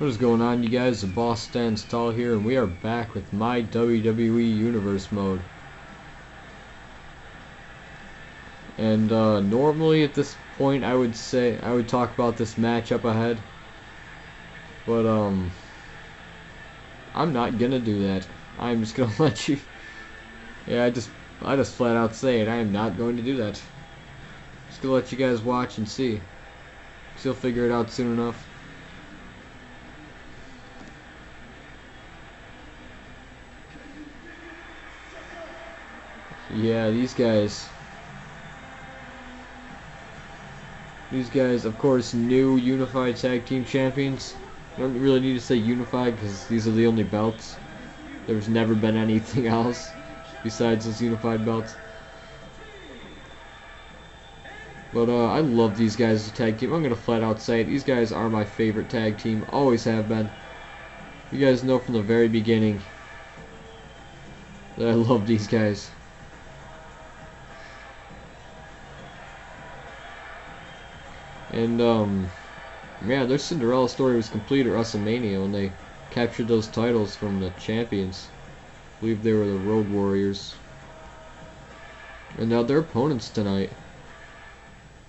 What is going on, you guys? The Boss Stands Tall here, and we are back with my WWE Universe mode. And normally at this point I would talk about this match up ahead, but I'm not gonna do that. I'm just gonna let you. Yeah, I just flat out say it. I am not going to do that. Just gonna let you guys watch and see. So you'll figure it out soon enough. Yeah, these guys, of course, new unified tag team champions. I don't really need to say unified because these are the only belts. There's never been anything else besides those unified belts. But I love these guys as a tag team. I'm gonna flat out say it. These guys are my favorite tag team. Always have been. You guys know from the very beginning that I love these guys. And yeah, their Cinderella story was complete at WrestleMania when they captured those titles from the champions. I believe they were the Road Warriors. And now their opponents tonight.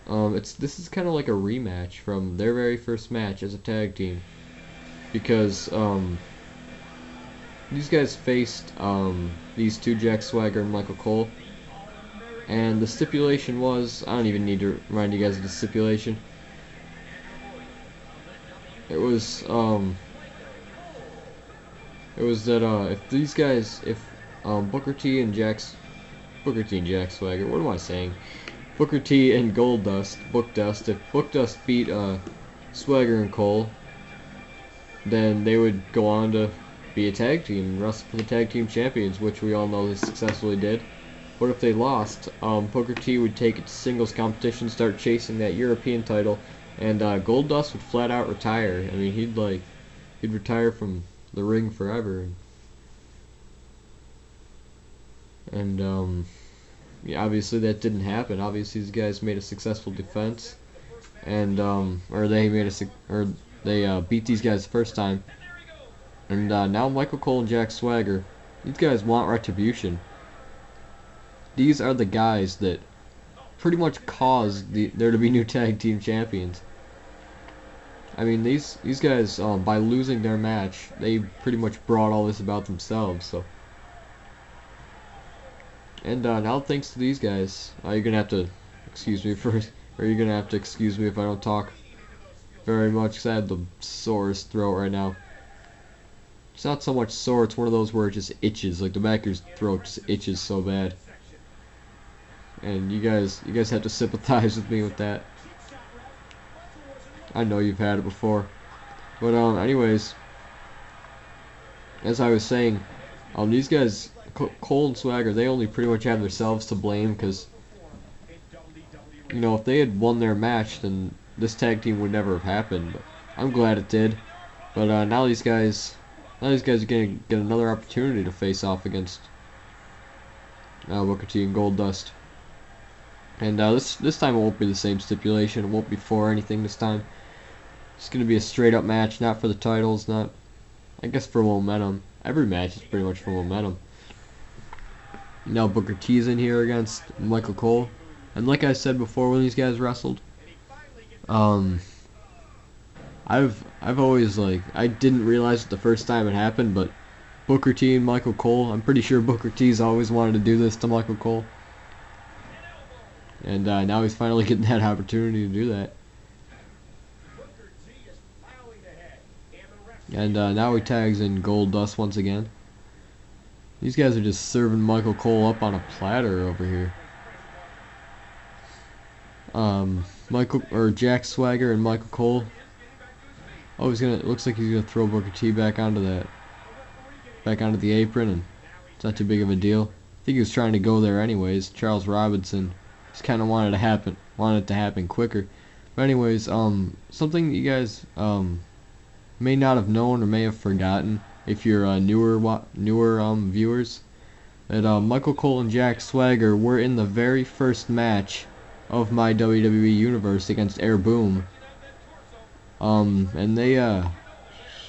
This is kind of like a rematch from their very first match as a tag team, because these guys faced these two, Jack Swagger and Michael Cole, and the stipulation was, I don't even need to remind you guys of the stipulation. It was that if these guys, if Booker T and Jack Swagger, what am I saying? Booker T and Bookdust, if Bookdust beat Swagger and Cole, then they would go on to be a tag team and wrestle for the tag team champions, which we all know they successfully did. But if they lost, Booker T would take it to singles competition, start chasing that European title, and Goldust would flat out retire. I mean, he'd retire from the ring forever. And yeah, obviously that didn't happen. Obviously these guys made a successful defense, and they beat these guys the first time. And now Michael Cole and Jack Swagger, these guys want retribution. These are the guys that pretty much caused there to be new tag team champions. I mean, these guys, by losing their match, they pretty much brought all this about themselves. So, and now thanks to these guys, you're gonna have to excuse me first, or you're gonna have to excuse me if I don't talk very much, because I have the sorest throat right now. It's not so much sore; it's one of those where it just itches, like the back of your throat just itches so bad. And you guys have to sympathize with me with that. I know you've had it before. But anyways, as I was saying, these guys, Cole and Swagger, they only pretty much have themselves to blame, because, you know, if they had won their match, then this tag team would never have happened. But I'm glad it did. But now these guys are gonna get another opportunity to face off against Booker T and Goldust. And this time it won't be the same stipulation. It won't be for anything this time. It's gonna be a straight up match, not for the titles, not, I guess, for momentum. Every match is pretty much for momentum. Now Booker T's in here against Michael Cole, and like I said before when these guys wrestled, I've always, I didn't realize it the first time it happened, but Booker T and Michael Cole, I'm pretty sure Booker T's always wanted to do this to Michael Cole. And now he's finally getting that opportunity to do that. And now he tags in Goldust once again. These guys are just serving Michael Cole up on a platter over here. Jack Swagger and Michael Cole. Oh, it looks like he's gonna throw Booker T back onto the apron, and it's not too big of a deal. I think he was trying to go there anyways. Charles Robinson just kind of wanted it to happen quicker. But anyways, something that you guys may not have known or may have forgotten if you're newer viewers, that Michael Cole and Jack Swagger were in the very first match of my WWE Universe against Air Boom. And they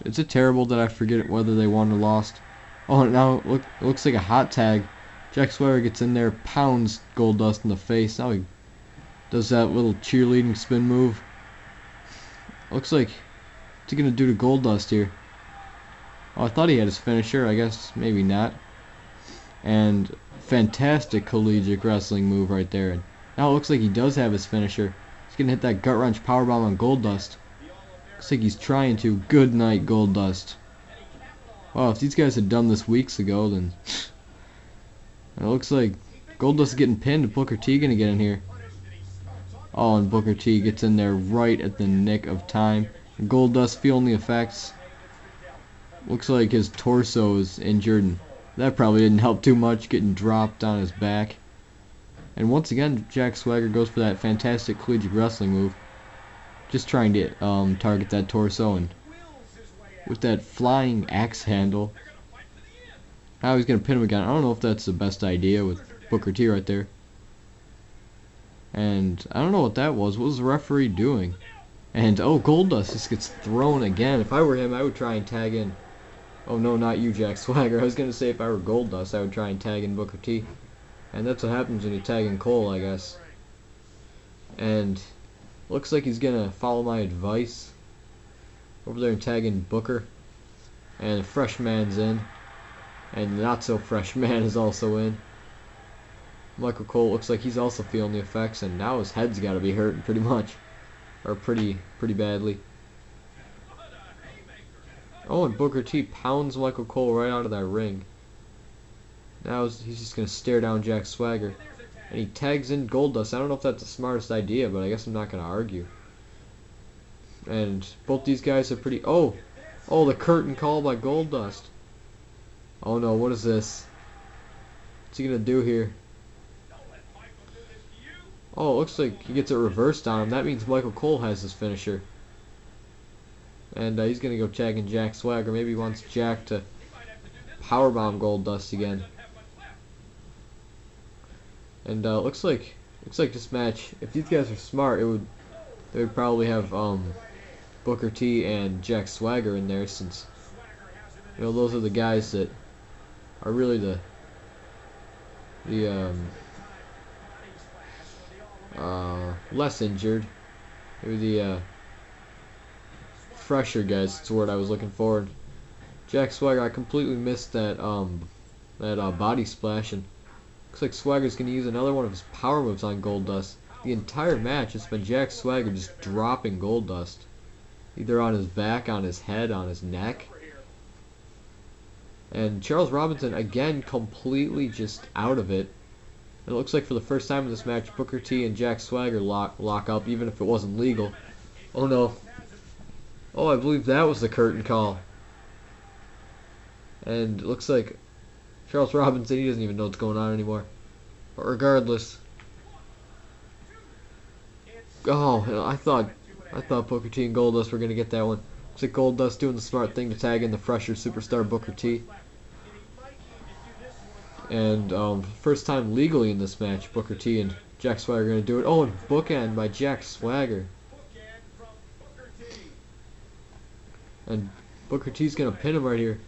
is it terrible that I forget whether they won or lost? Oh, now it looks like a hot tag. Jack Swagger gets in there, pounds Goldust in the face. Now he does that little cheerleading spin move. Looks like, what's he gonna do to Goldust here? Oh, I thought he had his finisher. I guess maybe not. And fantastic collegiate wrestling move right there. And now it looks like he does have his finisher. He's gonna hit that gut wrench powerbomb on Goldust. Looks like he's trying to. Good night, Goldust. Wow, if these guys had done this weeks ago, then it looks like Goldust is getting pinned. Booker T gonna get in here. Oh, and Booker T gets in there right at the nick of time. And Goldust feeling the effects. Looks like his torso is injured, and that probably didn't help too much, getting dropped on his back. And once again, Jack Swagger goes for that fantastic collegiate wrestling move. Just trying to target that torso, and with that flying axe handle. Now he's going to pin him again. I don't know if that's the best idea with Booker T right there. And I don't know what that was. What was the referee doing? And oh, Goldust just gets thrown again. If I were him, I would try and tag in. Oh no, not you, Jack Swagger. I was going to say if I were Goldust, I would try and tag in Booker T. And that's what happens when you tag in Cole, I guess. And looks like he's going to follow my advice. Over there and tag in Booker. And the fresh man's in. And the not so fresh man is also in. Michael Cole looks like he's also feeling the effects, and now his head's got to be hurting pretty much. Or pretty badly. Oh, and Booker T pounds Michael Cole right out of that ring. Now he's just going to stare down Jack Swagger. And he tags in Goldust. I don't know if that's the smartest idea, but I guess I'm not going to argue. And both these guys are pretty... Oh, the curtain call by Goldust. Oh no, what is this? What's he going to do here? Oh, it looks like he gets it reversed on him. That means Michael Cole has his finisher. And he's going to go tagging Jack Swagger. Maybe he wants Jack to powerbomb Goldust again. And looks like this match, if these guys are smart, they would probably have Booker T and Jack Swagger in there, since those are the guys that are really the less injured. Maybe the fresher guys. That's the word I was looking for. And Jack Swagger, I completely missed that body splash, and looks like Swagger's gonna use another one of his power moves on Goldust. The entire match it's been Jack Swagger just dropping Goldust, either on his back, on his head, on his neck. And Charles Robinson again completely just out of it. It looks like for the first time in this match, Booker T and Jack Swagger lock up, even if it wasn't legal. Oh no. Oh, I believe that was the curtain call. And it looks like Charles Robinson, he doesn't even know what's going on anymore. But regardless. Oh, I thought Booker T and Goldust were going to get that one. Looks like Goldust doing the smart thing to tag in the fresher superstar Booker T. And first time legally in this match, Booker T and Jack Swagger are going to do it. Oh, and bookend by Jack Swagger. And Booker T's going to pin him right here.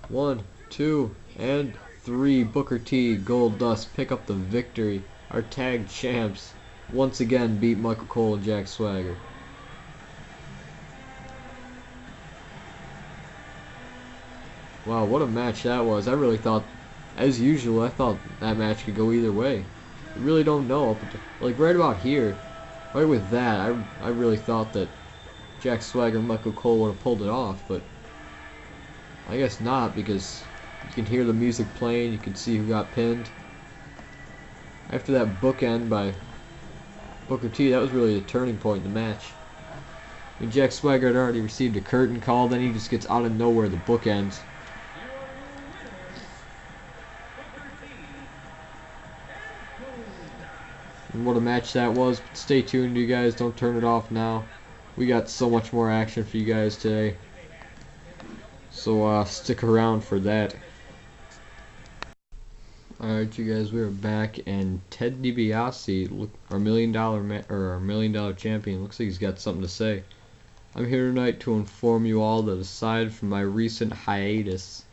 1, 2, and 3. Booker T, Goldust pick up the victory. Our tag champs once again beat Michael Cole and Jack Swagger. Wow, what a match that was. I really thought, as usual, I thought that match could go either way. I really don't know. But like right about here, right with that, I really thought that Jack Swagger and Michael Cole would have pulled it off, but I guess not, because you can hear the music playing, you can see who got pinned. After that bookend by Booker T, that was really the turning point in the match. I mean, Jack Swagger had already received a curtain call, then he just gets out of nowhere the bookends. And what a match that was. But stay tuned, you guys. Don't turn it off now. We got so much more action for you guys today. So stick around for that. Alright, you guys, we are back, and Ted DiBiase, our $1 million champion, looks like he's got something to say. I'm here tonight to inform you all that aside from my recent hiatus,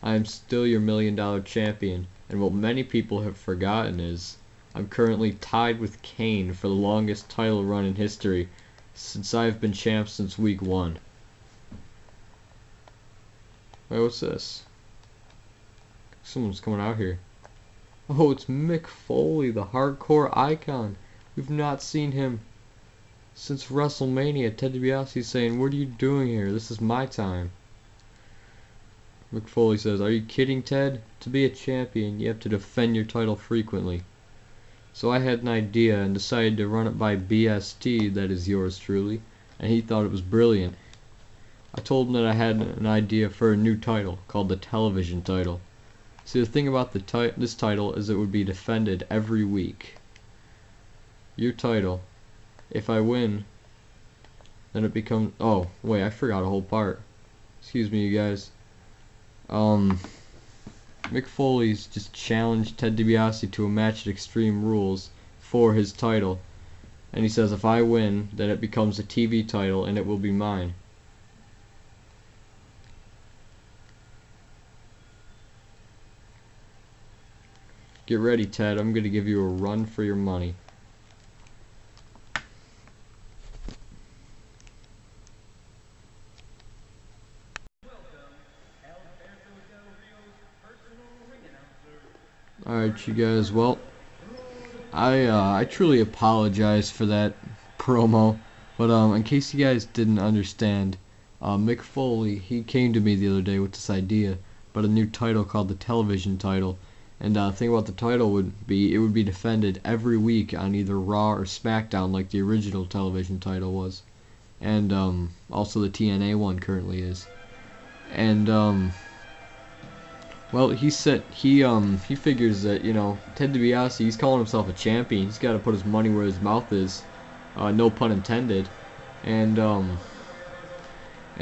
I am still your $1,000,000 champion, and what many people have forgotten is, I'm currently tied with Kane for the longest title run in history, since I've been champ since week 1. Wait, what's this? Someone's coming out here. Oh, it's Mick Foley, the hardcore icon. We've not seen him since WrestleMania. Ted DiBiase's saying, "What are you doing here? This is my time." Mick Foley says, "Are you kidding, Ted? To be a champion, you have to defend your title frequently." So I had an idea and decided to run it by BST, that is yours truly, and he thought it was brilliant. I told him that I had an idea for a new title called the television title. See, the thing about this title is it would be defended every week. Your title, if I win, then it becomes... Oh, wait, I forgot a whole part. Excuse me, you guys. Mick Foley's just challenged Ted DiBiase to a match at Extreme Rules for his title. And he says if I win, then it becomes a TV title and it will be mine. Get ready, Ted. I'm going to give you a run for your money. Alright, you guys. Well, I truly apologize for that promo. But in case you guys didn't understand, Mick Foley, he came to me the other day with this idea, but a new title called the television title. And the thing about the title would be, it would be defended every week on either Raw or SmackDown like the original television title was. And also the TNA one currently is. And well, he said he figures that, you know, Ted DiBiase, he's calling himself a champion. He's got to put his money where his mouth is. No pun intended. And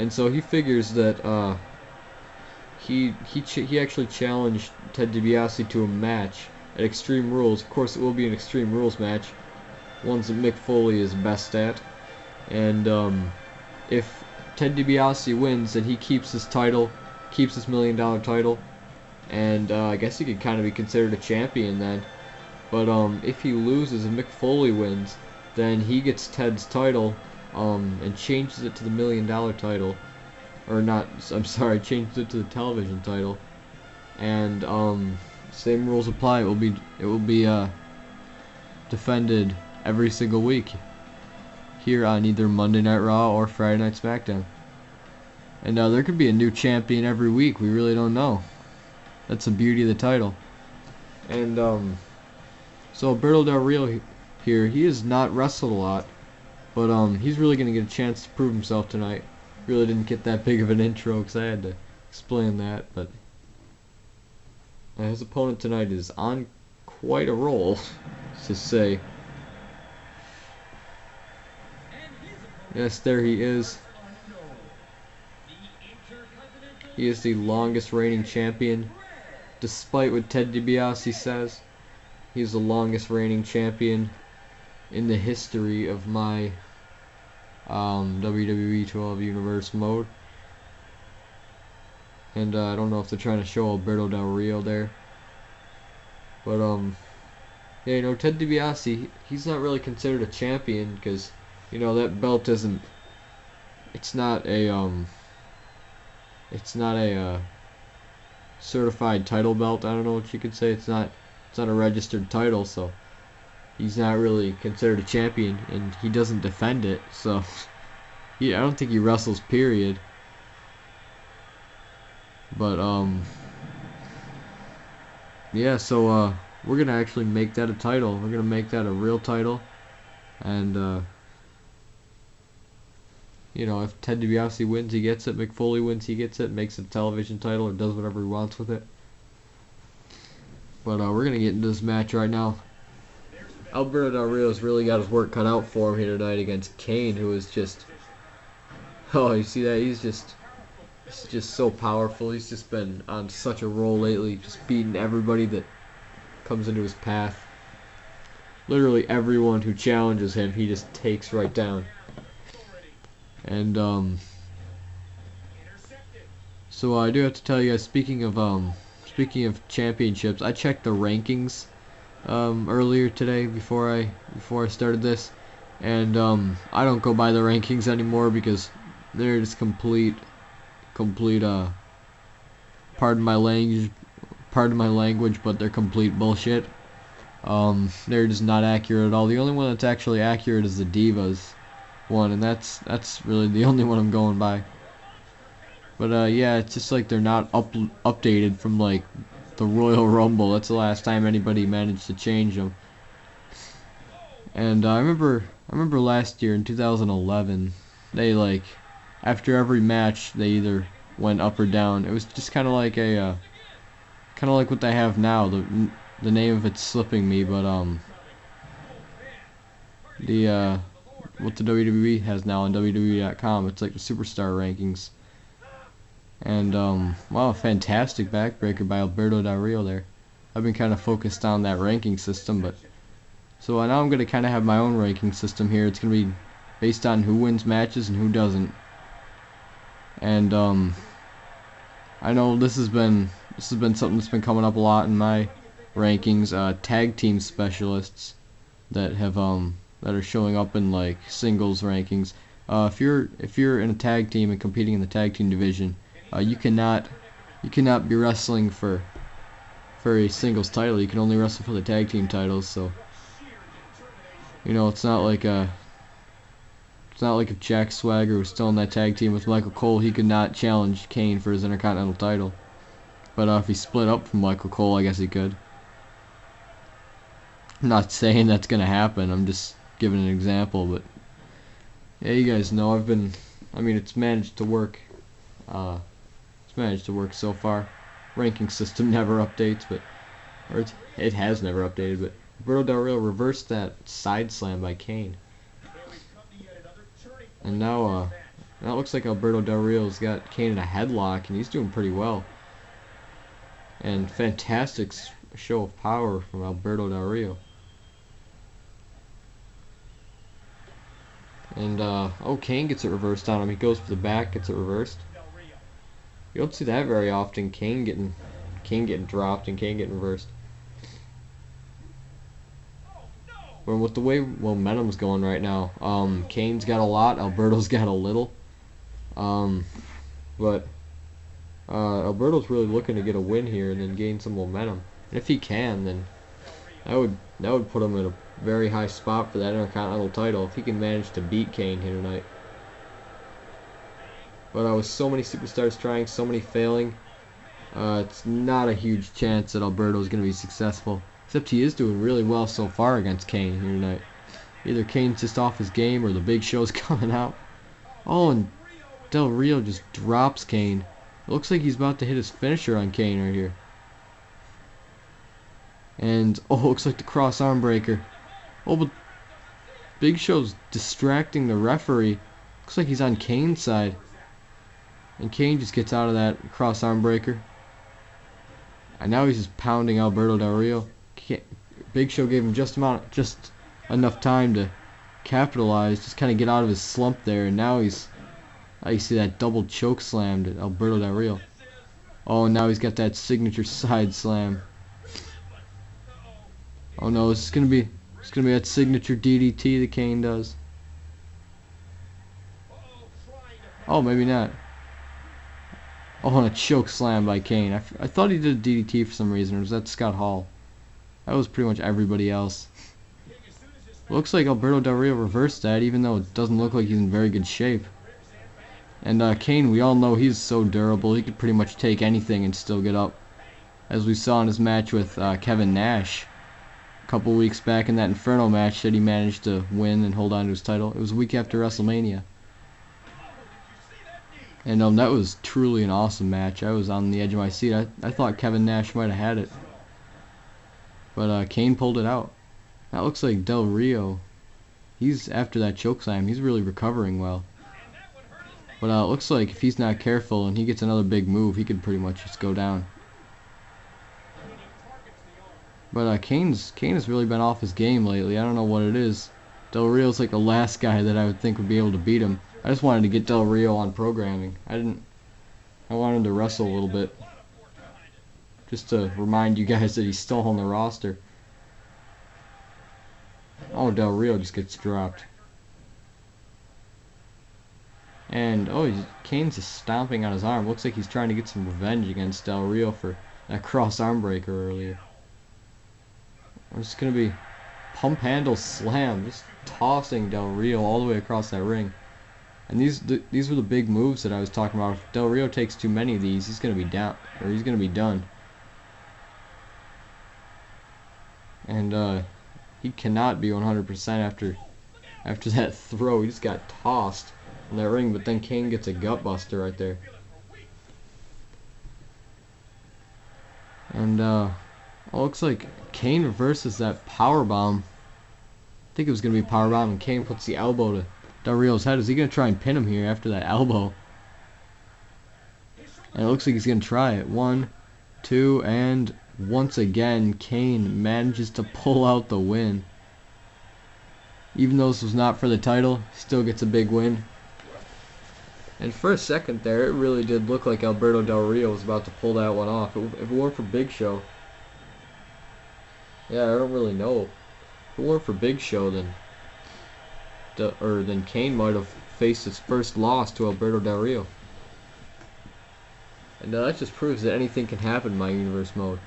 so he figures that he actually challenged Ted DiBiase to a match at Extreme Rules. Of course, it will be an Extreme Rules match, ones that Mick Foley is best at. And if Ted DiBiase wins, then he keeps his title, keeps his $1,000,000 title, and I guess he could kind of be considered a champion then. But if he loses and Mick Foley wins, then he gets Ted's title and changes it to the $1,000,000 title. Or not, I'm sorry, changed it to the television title, and same rules apply. It will be defended every single week here on either Monday Night Raw or Friday Night SmackDown. And there could be a new champion every week. We really don't know. That's the beauty of the title. And so Alberto Del Rio here, he has not wrestled a lot, but he's really gonna get a chance to prove himself tonight. Really didn't get that big of an intro because I had to explain that, but his opponent tonight is on quite a roll, to say. Yes, there he is. He is the longest reigning champion, despite what Ted DiBiase says. He is the longest reigning champion in the history of my WWE 12 Universe mode. And I don't know if they're trying to show Alberto Del Rio there, but yeah, you know, Ted DiBiase, he's not really considered a champion because, you know, that belt isn't, it's not a certified title belt. I don't know what you could say. It's not a registered title, so he's not really considered a champion, and he doesn't defend it, so I don't think he wrestles, period. But yeah, so we're gonna actually make that a title. We're gonna make that a real title, and you know, if Ted DiBiase wins, he gets it. Mick Foley wins, he gets it. Makes it a television title, or does whatever he wants with it. But we're gonna get into this match right now. Alberto Del Rio's really got his work cut out for him here tonight against Kane, who is just, oh, you see that? He's just so powerful. He's just been on such a roll lately, just beating everybody that comes into his path. Literally everyone who challenges him, he just takes right down. And so I do have to tell you guys, speaking of championships, I checked the rankings earlier today before I started this, and I don't go by the rankings anymore because they're just complete pardon my language, but they're complete bullshit. They're just not accurate at all. The only one that's actually accurate is the Divas one, and that's really the only one I'm going by. But yeah, it's just like they're not updated from like the Royal Rumble. That's the last time anybody managed to change them. And I remember last year in 2011, they like after every match they either went up or down. It was just kind of like kind of like what they have now. The name of it's slipping me, but the what the WWE has now on WWE.com. It's like the superstar rankings. And wow, fantastic backbreaker by Alberto Del Rio there. I've been kind of focused on that ranking system, but so now I'm gonna kind of have my own ranking system here. It's gonna be based on who wins matches and who doesn't. And I know this has been something that's been coming up a lot in my rankings. Tag team specialists that have that are showing up in like singles rankings. If you're in a tag team and competing in the tag team division, you cannot be wrestling for a singles title. You can only wrestle for the tag team titles. So you know it's not like if Jack Swagger was still in that tag team with Michael Cole, he could not challenge Kane for his Intercontinental title. But if he split up from Michael Cole, I guess he could. I'm not saying that's gonna happen. I'm just giving an example. But yeah, you guys know it's managed to work. It's managed to work so far. Ranking system never updates, it has never updated. But Alberto Del Rio reversed that side slam by Kane, and now it looks like Alberto Del Rio's got Kane in a headlock, and he's doing pretty well. And fantastic show of power from Alberto Del Rio. And Kane gets it reversed on him. He goes for the back, gets it reversed. You don't see that very often. Kane getting dropped and Kane getting reversed. But with the way momentum's going right now, Kane's got a lot, Alberto's got a little. But Alberto's really looking to get a win here and then gain some momentum. And if he can, then that would put him in a very high spot for that Intercontinental title if he can manage to beat Kane here tonight. But with so many superstars trying, so many failing, it's not a huge chance that Alberto's going to be successful. Except he is doing really well so far against Kane here tonight. Either Kane's just off his game or the Big Show's coming out. Oh, and Del Rio just drops Kane. It looks like he's about to hit his finisher on Kane right here. And looks like the cross arm breaker. Oh, but Big Show's distracting the referee. Looks like he's on Kane's side. And Kane just gets out of that cross arm breaker. And now he's just pounding Alberto Del Rio. Big Show gave him just enough time to capitalize, just kind of get out of his slump there. And now you see that double choke slam to Alberto Del Rio. Oh, and now he's got that signature side slam. Oh no, it's gonna be that signature DDT that Kane does. Oh, maybe not. Oh, and a choke slam by Kane. I thought he did a DDT for some reason. Or was that Scott Hall? That was pretty much everybody else. Looks like Alberto Del Rio reversed that, even though it doesn't look like he's in very good shape. And Kane, we all know he's so durable. He could pretty much take anything and still get up. As we saw in his match with Kevin Nash a couple weeks back in that Inferno match that he managed to win and hold on to his title. It was a week after WrestleMania. And that was truly an awesome match. I was on the edge of my seat. I thought Kevin Nash might have had it. But Kane pulled it out. That looks like Del Rio. He's, after that chokeslam, he's really recovering well. But it looks like if he's not careful and he gets another big move, he could pretty much just go down. But Kane has really been off his game lately. I don't know what it is. Del Rio's like the last guy that I would think would be able to beat him. I just wanted to get Del Rio on programming. I wanted him to wrestle a little bit. Just to remind you guys that he's still on the roster. Oh, Del Rio just gets dropped. And, oh, Kane's just stomping on his arm. Looks like he's trying to get some revenge against Del Rio for that cross arm breaker earlier. It's going to be pump handle slam. Just tossing Del Rio all the way across that ring. And these were the big moves that I was talking about. If Del Rio takes too many of these, he's going to be down, or he's going to be done. And he cannot be 100% after that throw. He just got tossed in that ring, but then Kane gets a gut buster right there. And it looks like Kane reverses that power bomb. I think it was going to be power bomb, and Kane puts the elbow to Del Rio's head. Is he going to try and pin him here after that elbow? And it looks like he's going to try it. 1, 2, and once again, Kane manages to pull out the win. Even though this was not for the title, still gets a big win. And for a second there, it really did look like Alberto Del Rio was about to pull that one off. If it weren't for Big Show. Yeah, I don't really know. If it weren't for Big Show, then Kane might have faced his first loss to Alberto Del Rio. And that just proves that anything can happen in my universe mode.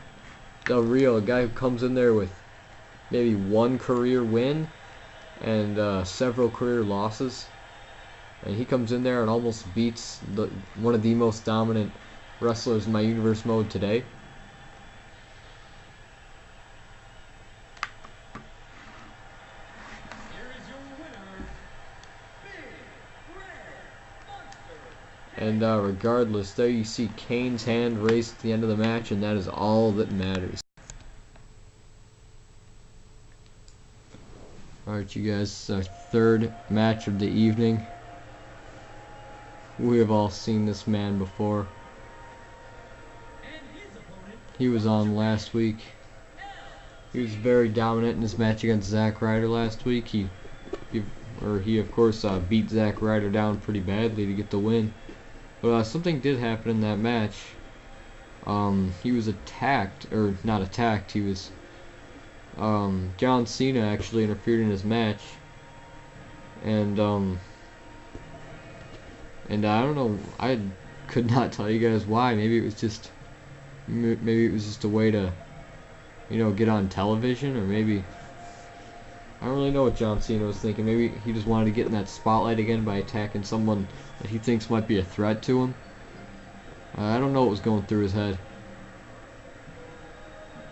Del Rio, a guy who comes in there with maybe one career win and several career losses, and he comes in there and almost beats one of the most dominant wrestlers in my universe mode today. And regardless, there you see Kane's hand raised at the end of the match, and that is all that matters. Alright, you guys, our third match of the evening. We have all seen this man before. He was on last week. He was very dominant in his match against Zack Ryder last week. He of course beat Zack Ryder down pretty badly to get the win. But something did happen in that match. He was attacked, or not attacked, he was John Cena actually interfered in his match, and I don't know, I could not tell you guys why. Maybe it was just a way to, get on television, or maybe I don't really know what John Cena was thinking. Maybe he just wanted to get in that spotlight again by attacking someone that he thinks might be a threat to him. I don't know what was going through his head.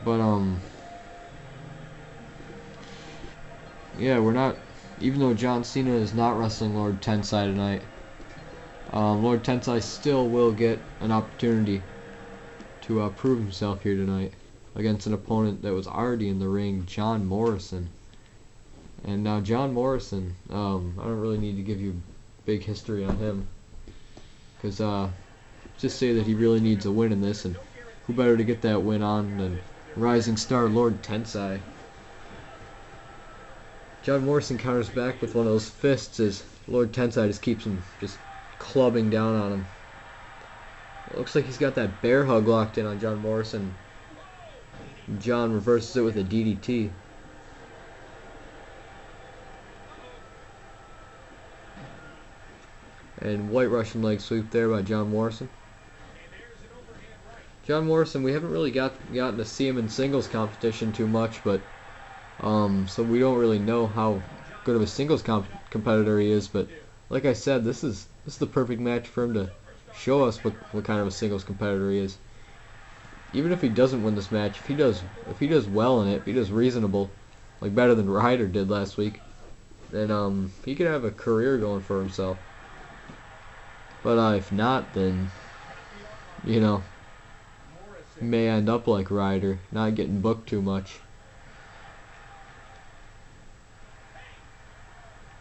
But, yeah, even though John Cena is not wrestling Lord Tensai tonight, Lord Tensai still will get an opportunity to prove himself here tonight against an opponent that was already in the ring, John Morrison. And now John Morrison, I don't really need to give you big history on him, because just say that he really needs a win in this, and who better to get that win on than rising star Lord Tensai. John Morrison counters back with one of those fists as Lord Tensai just keeps him just clubbing down on him. It looks like he's got that bear hug locked in on John Morrison. John reverses it with a DDT. And white Russian leg sweep there by John Morrison. John Morrison, we haven't really gotten to see him in singles competition too much, but so we don't really know how good of a singles competitor he is. But like I said, this is the perfect match for him to show us what kind of a singles competitor he is. Even if he doesn't win this match, if he does well in it, if he does reasonable, like better than Ryder did last week, then he could have a career going for himself. But if not, then he may end up like Ryder, not getting booked too much.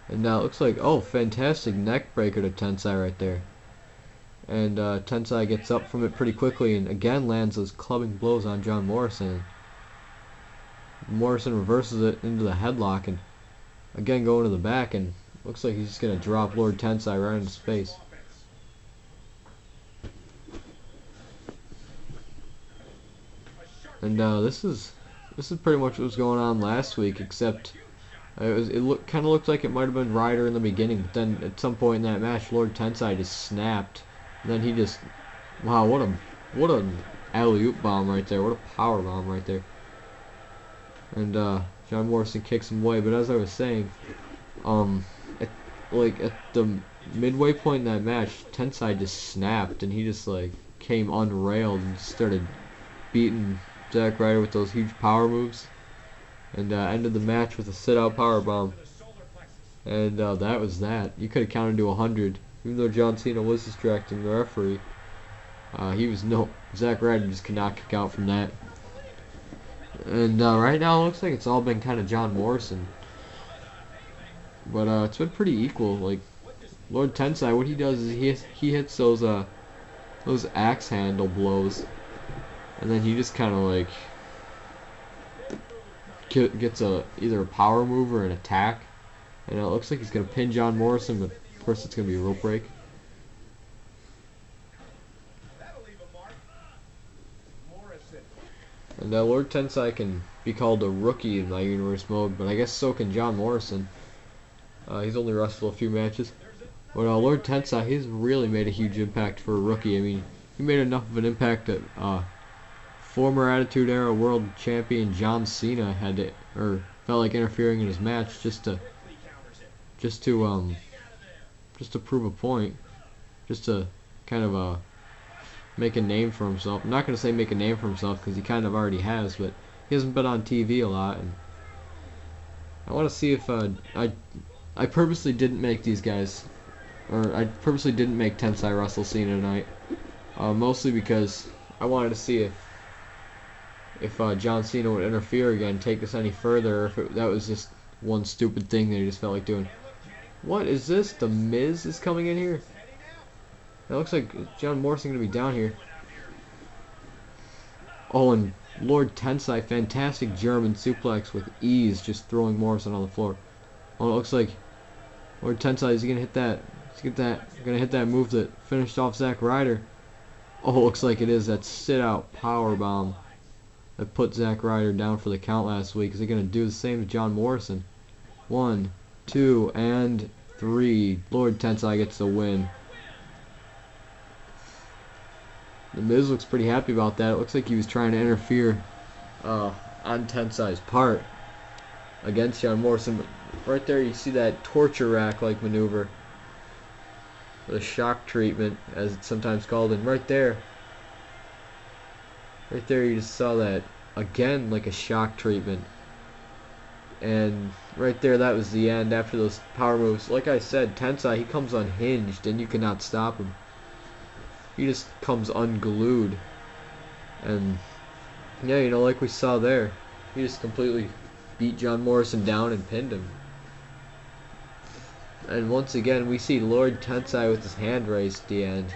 And now it looks like, oh, fantastic neck breaker to Tensai right there. And Tensai gets up from it pretty quickly and again lands those clubbing blows on John Morrison. Morrison reverses it into the headlock and again going to the back, and Looks like he's just gonna drop Lord Tensai right in his face. And this is pretty much what was going on last week, except it kind of looked like it might have been Ryder in the beginning, but then at some point in that match, Lord Tensai just snapped. And then he just, wow, what a alley-oop bomb right there, what a power bomb right there. And John Morrison kicks him away. But as I was saying, at the midway point in that match, Tensai just snapped and he just like came unrailed and just started beating Zack Ryder with those huge power moves, and ended the match with a sit-out power bomb. And that was that. You could have counted to 100, even though John Cena was distracting the referee. Zack Ryder just could not kick out from that. And right now it looks like it's all been kind of John Morrison, but it's been pretty equal. Like Lord Tensai, what he does is he hits those axe handle blows, and then he just kind of like gets either a power move or an attack, and it looks like he's gonna pin John Morrison, but of course it's gonna be a rope break. And Lord Tensai can be called a rookie in my universe mode, but I guess so can John Morrison. He's only wrestled a few matches. But Lord Tensai, he's really made a huge impact for a rookie. I mean, he made enough of an impact that former Attitude Era World Champion John Cena felt like interfering in his match just to prove a point, just to kind of make a name for himself. I'm not gonna say make a name for himself because he kind of already has, but he hasn't been on TV a lot, and I want to see if I purposely didn't make these guys, or I purposely didn't make Tensai wrestle Cena tonight, mostly because I wanted to see if John Cena would interfere again, take this any further, or if that was just one stupid thing that he just felt like doing. What is this? The Miz is coming in here? It looks like John Morrison gonna be down here. Oh, and Lord Tensai, fantastic German suplex with ease, just throwing Morrison on the floor. Oh, it looks like Lord Tensai is gonna hit that. Gonna hit that move that finished off Zack Ryder. Oh, it looks like it is that sit-out power bomb that put Zack Ryder down for the count last week. Is he gonna do the same to John Morrison? 1, 2, and 3. Lord Tensai gets the win. The Miz looks pretty happy about that. It looks like he was trying to interfere on Tensai's part against John Morrison. But right there you see that torture rack-like maneuver. The shock treatment, as it's sometimes called. And right there you just saw that again, like a shock treatment. And right there, that was the end after those power moves. Like I said, Tensai, he comes unhinged and you cannot stop him. He just comes unglued. And yeah, you know, like we saw there, he just completely beat John Morrison down and pinned him. And once again, we see Lord Tensai with his hand raised at the end.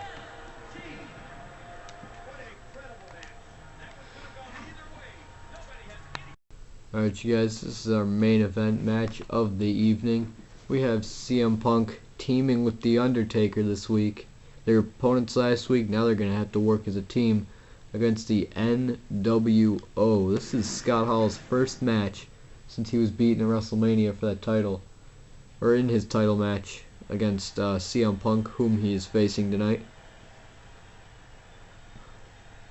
Alright, you guys, this is our main event match of the evening. We have CM Punk teaming with The Undertaker this week. Their opponents last week, now they're going to have to work as a team against the NWO. This is Scott Hall's first match since he was beaten at WrestleMania for that title, or in his title match against CM Punk, whom he is facing tonight.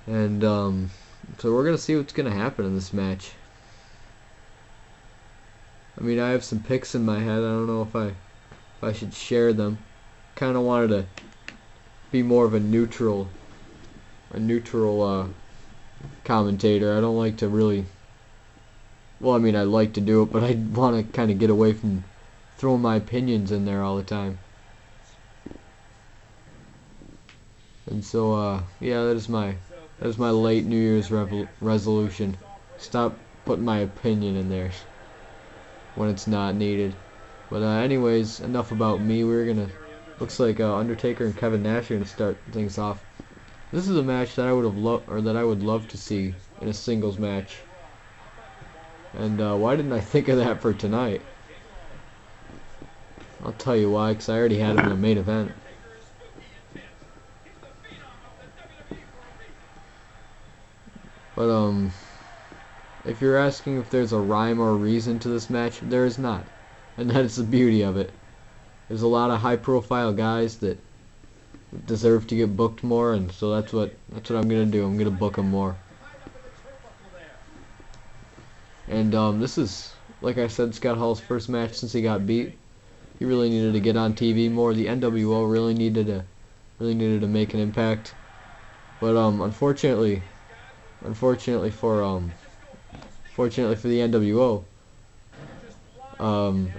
And so we're going to see what's going to happen in this match. I mean, I have some picks in my head. I don't know if I should share them. Kind of wanted to be more of a neutral commentator. I don't like to really, well, I mean, I like to do it, but I want to kind of get away from throwing my opinions in there all the time. And so yeah, that is my late New Year's resolution. Stop putting my opinion in there when it's not needed. But anyways, enough about me. Looks like Undertaker and Kevin Nash are gonna start things off. This is a match that I would love to see in a singles match. And why didn't I think of that for tonight? I'll tell you why, because I already had him in the main event. But if you're asking if there's a rhyme or reason to this match, there is not. And that is the beauty of it. There's a lot of high-profile guys that deserve to get booked more, and so that's what I'm gonna do. I'm gonna book them more. And this is, like I said, Scott Hall's first match since he got beat. He really needed to get on TV more. The NWO really needed to make an impact. But unfortunately for the NWO,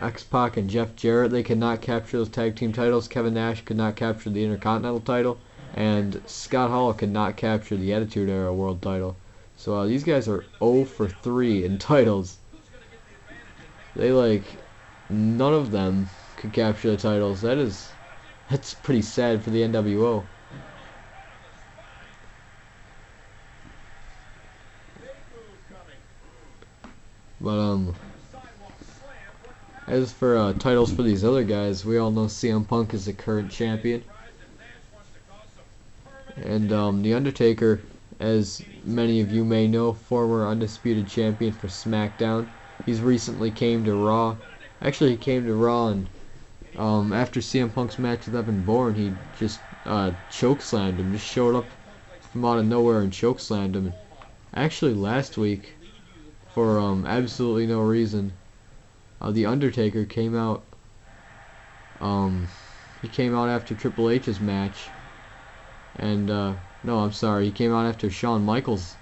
X-Pac and Jeff Jarrett, they could not capture those tag team titles. Kevin Nash could not capture the Intercontinental title, and Scott Hall could not capture the Attitude Era World title. So these guys are 0 for 3 in titles. None of them could capture the titles. That's pretty sad for the NWO. But as for titles for these other guys, we all know CM Punk is the current champion, and the Undertaker, as many of you may know, former undisputed champion for SmackDown. He's recently came to Raw. Actually, he came to Raw, and after CM Punk's match with Evan Bourne, he just chokeslammed him. Just showed up from out of nowhere and chokeslammed him. Actually, last week, for absolutely no reason, the Undertaker came out. He came out after Triple H's match, and no, I'm sorry, he came out after Shawn Michaels'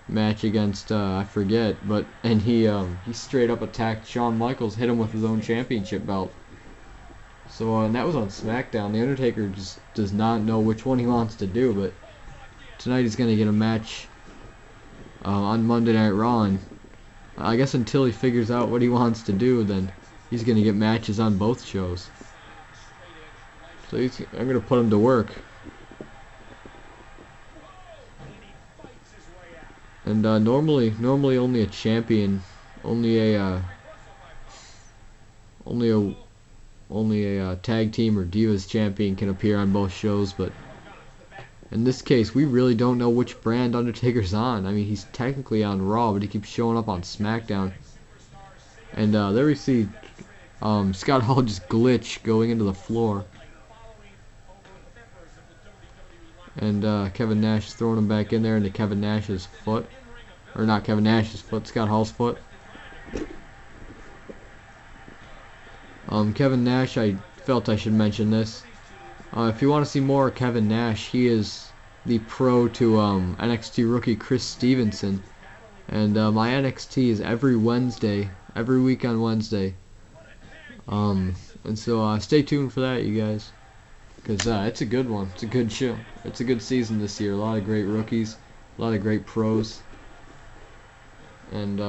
match against I forget, and he straight up attacked Shawn Michaels, hit him with his own championship belt. So and that was on SmackDown. The Undertaker just does not know which one he wants to do, but tonight he's gonna get a match on Monday Night Raw, and I guess until he figures out what he wants to do, then he's gonna get matches on both shows. So I'm gonna put him to work. And normally only a champion, only a tag team or Divas champion can appear on both shows, but in this case, we really don't know which brand Undertaker's on. I mean, he's technically on Raw, but he keeps showing up on SmackDown. And there we see Scott Hall just glitch going into the floor. And Kevin Nash throwing him back in there into Kevin Nash's foot. Or not Kevin Nash's foot, Scott Hall's foot. Kevin Nash, I felt I should mention this. If you want to see more of Kevin Nash, he is the pro to NXT rookie Chris Stevenson. And my NXT is every Wednesday, every week on Wednesday. And so stay tuned for that, you guys. Because it's a good one. It's a good show. It's a good season this year. A lot of great rookies. A lot of great pros. And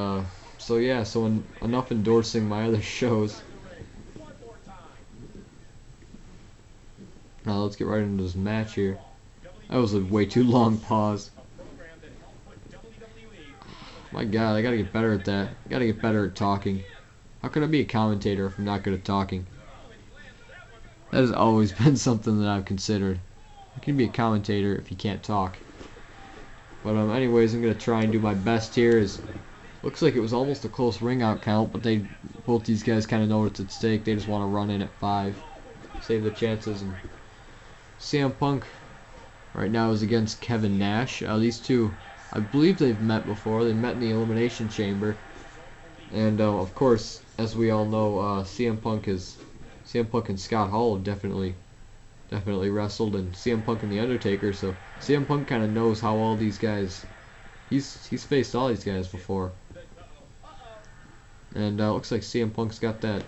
so yeah, so enough endorsing my other shows. Now let's get right into this match here. That was a way too long pause. My God, I gotta get better at that. I gotta get better at talking. How can I be a commentator if I'm not good at talking? That has always been something that I've considered. You can be a commentator if you can't talk. But anyways, I'm gonna try and do my best here. Looks like it was almost a close ring out count, but both these guys kind of know what's at stake. They just want to run in at 5, save the chances. And CM Punk right now is against Kevin Nash. These two, I believe they've met before. They met in the Elimination Chamber, and of course, as we all know, CM Punk and Scott Hall definitely wrestled, and CM Punk and the Undertaker. So CM Punk kind of knows how all these guys. He's faced all these guys before, and looks like CM Punk's got that.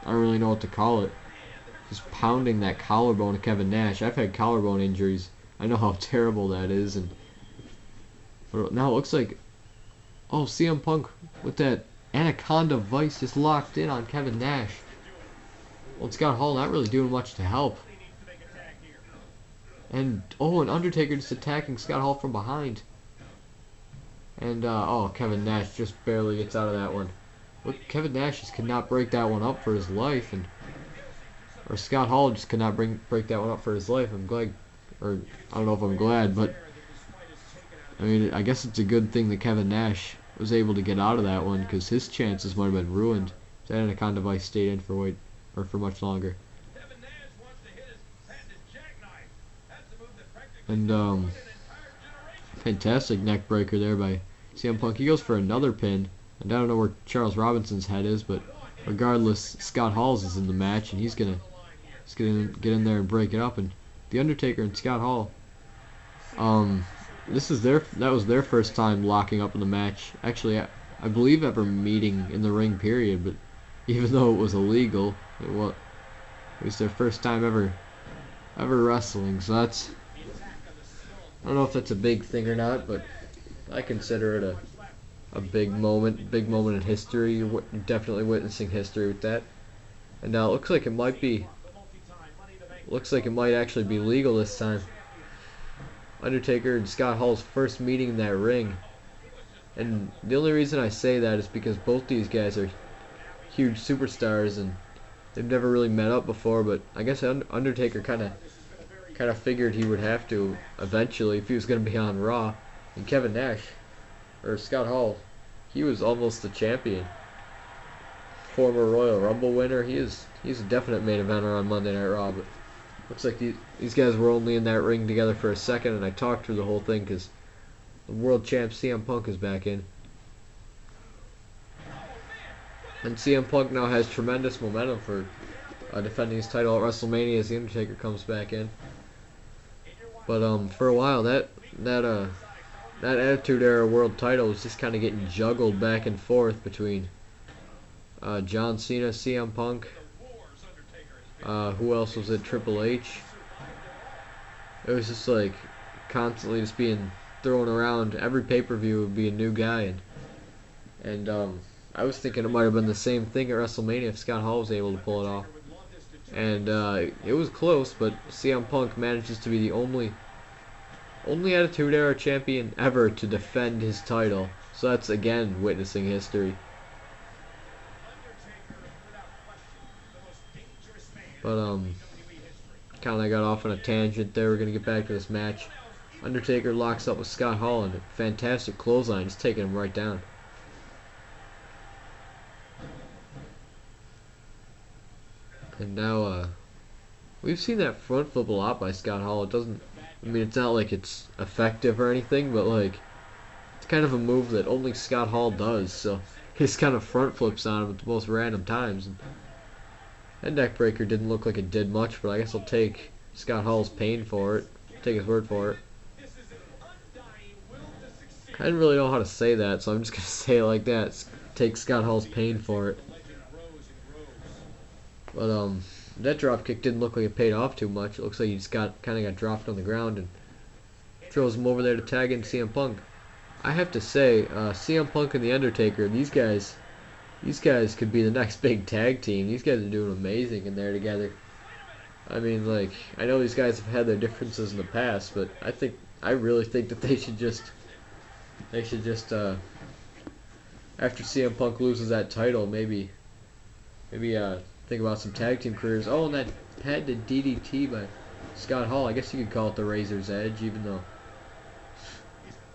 I don't really know what to call it. Just pounding that collarbone of Kevin Nash. I've had collarbone injuries. I know how terrible that is, but now it looks like, oh, CM Punk with that Anaconda Vice just locked in on Kevin Nash. Well, Scott Hall not really doing much to help. And and Undertaker just attacking Scott Hall from behind. And Kevin Nash just barely gets out of that one. Look, Kevin Nash just could not break that one up for his life, and or Scott Hall just could not break that one up for his life. I'm glad, or I don't know if I'm glad, but I mean, I guess it's a good thing that Kevin Nash was able to get out of that one, because his chances might have been ruined if that Anaconda Vice stayed in for much longer. And fantastic neck breaker there by CM Punk. He goes for another pin, and I don't know where Charles Robinson's head is, but regardless, Scott Hall's is in the match, and he's gonna get in there and break it up. And the Undertaker and Scott Hall, that was their first time locking up in the match. Actually, I believe ever meeting in the ring, period. But even though it was illegal, it was their first time ever wrestling. So that's, I don't know if that's a big thing or not, but I consider it a big moment in history. You're definitely witnessing history with that. And now it looks like it might actually be legal this time. Undertaker and Scott Hall's first meeting in that ring. And the only reason I say that is because both these guys are huge superstars and they've never really met up before, but I guess Undertaker kind of figured he would have to eventually if he was going to be on Raw. And Kevin Nash, or Scott Hall, he was almost the champion. Former Royal Rumble winner. He's a definite main eventer on Monday Night Raw, but looks like these guys were only in that ring together for a second, and I talked through the whole thing because the world champ CM Punk is back in. And CM Punk now has tremendous momentum for defending his title at WrestleMania as the Undertaker comes back in. But for a while, that Attitude Era World title was just kind of getting juggled back and forth between John Cena, CM Punk. Who else was it? Triple H. It was just like constantly just being thrown around. Every pay-per-view would be a new guy, and I was thinking it might have been the same thing at WrestleMania if Scott Hall was able to pull it off. And it was close, but CM Punk manages to be the only Attitude Era champion ever to defend his title. So that's again witnessing history. But kind of got off on a tangent there. We're gonna get back to this match. Undertaker locks up with Scott Hall and a fantastic clothesline, just taking him right down. And now we've seen that front flip a lot by Scott Hall. It doesn't, I mean, it's not like it's effective or anything, but like it's kind of a move that only Scott Hall does. So he just kind of front flips on him at the most random times. And that neck breaker didn't look like it did much, but I guess I'll take Scott Hall's pain for it. Take his word for it. I didn't really know how to say that, so I'm just gonna say it like that. Take Scott Hall's pain for it. But that drop kick didn't look like it paid off too much. It looks like he just kind of got dropped on the ground and throws him over there to tag in CM Punk. I have to say, CM Punk and the Undertaker, these guys could be the next big tag team. These guys are doing amazing in there together. I mean, like, I know these guys have had their differences in the past, but I really think that they should just after CM Punk loses that title, maybe think about some tag team careers. Oh, and that patented DDT by Scott Hall. I guess you could call it the Razor's Edge, even though.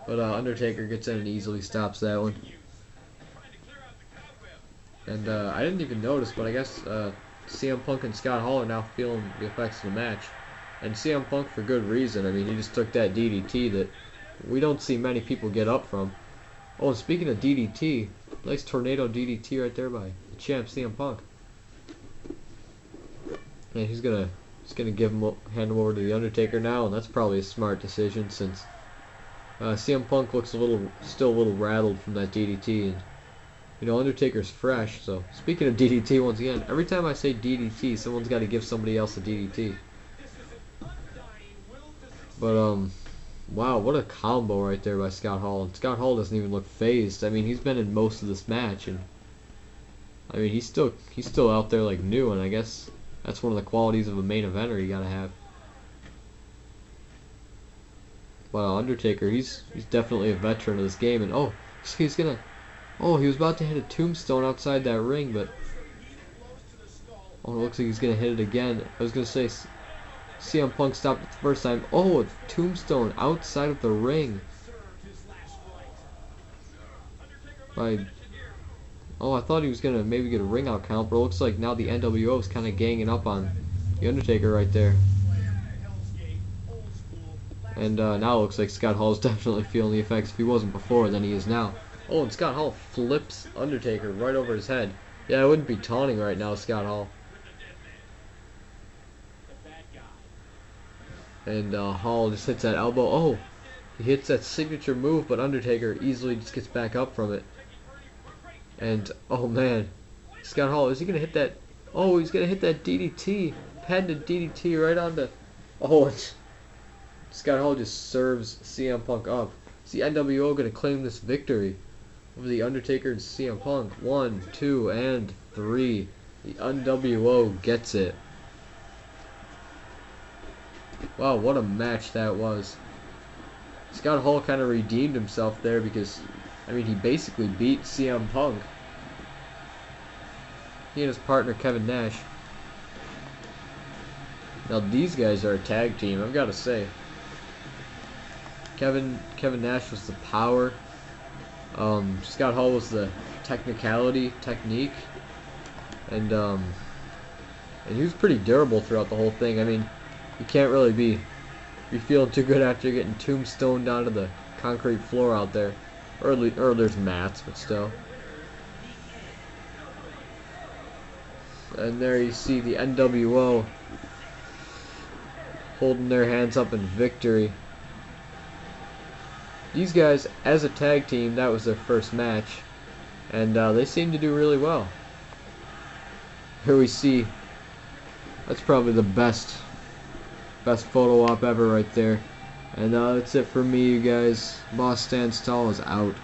But Undertaker gets in and easily stops that one. And I didn't even notice, but I guess CM Punk and Scott Hall are now feeling the effects of the match. And CM Punk for good reason. I mean, he just took that DDT that we don't see many people get up from. Oh, and speaking of DDT, nice tornado DDT right there by the champ CM Punk. And he's gonna hand him over to the Undertaker now, and that's probably a smart decision since CM Punk looks still a little rattled from that DDT, and you know Undertaker's fresh. So speaking of DDT, once again, every time I say DDT, someone's got to give somebody else a DDT. But wow, what a combo right there by Scott Hall. And Scott Hall doesn't even look phased. I mean, he's been in most of this match, and I mean he's still out there like new, and I guess that's one of the qualities of a main eventer you gotta have. Well, Undertaker, he's definitely a veteran of this game, and he was about to hit a tombstone outside that ring, but Oh, it looks like he's gonna hit it again. I was gonna say CM Punk stopped it the first time. Oh, a tombstone outside of the ring. By Oh, I thought he was gonna maybe get a ring out count, but it looks like now the NWO is kind of ganging up on the Undertaker right there. And now it looks like Scott Hall is definitely feeling the effects. If he wasn't before, then he is now. Oh, and Scott Hall flips Undertaker right over his head. Yeah, I wouldn't be taunting right now, Scott Hall. And Hall just hits that elbow. Oh, he hits that signature move, but Undertaker easily just gets back up from it. And, oh man, Scott Hall, is he going to hit that? Oh, he's going to hit that DDT. Patented DDT right onto... Oh, and Scott Hall just serves CM Punk up. Is the NWO going to claim this victory over the Undertaker and CM Punk? 1, 2, and 3. The NWO gets it. Wow, what a match that was. Scott Hall kind of redeemed himself there because, I mean, he basically beat CM Punk. He and his partner Kevin Nash. Now these guys are a tag team, I've got to say. Kevin Nash was the power. Scott Hall was the technique, and he was pretty durable throughout the whole thing. I mean, you can't really be feeling too good after getting tombstoned onto the concrete floor out there. Or there's mats, but still. And there you see the NWO holding their hands up in victory. These guys, as a tag team, that was their first match, and they seem to do really well. Here we see, that's probably the best photo op ever right there. And that's it for me, you guys. Boss Stands Tall is out.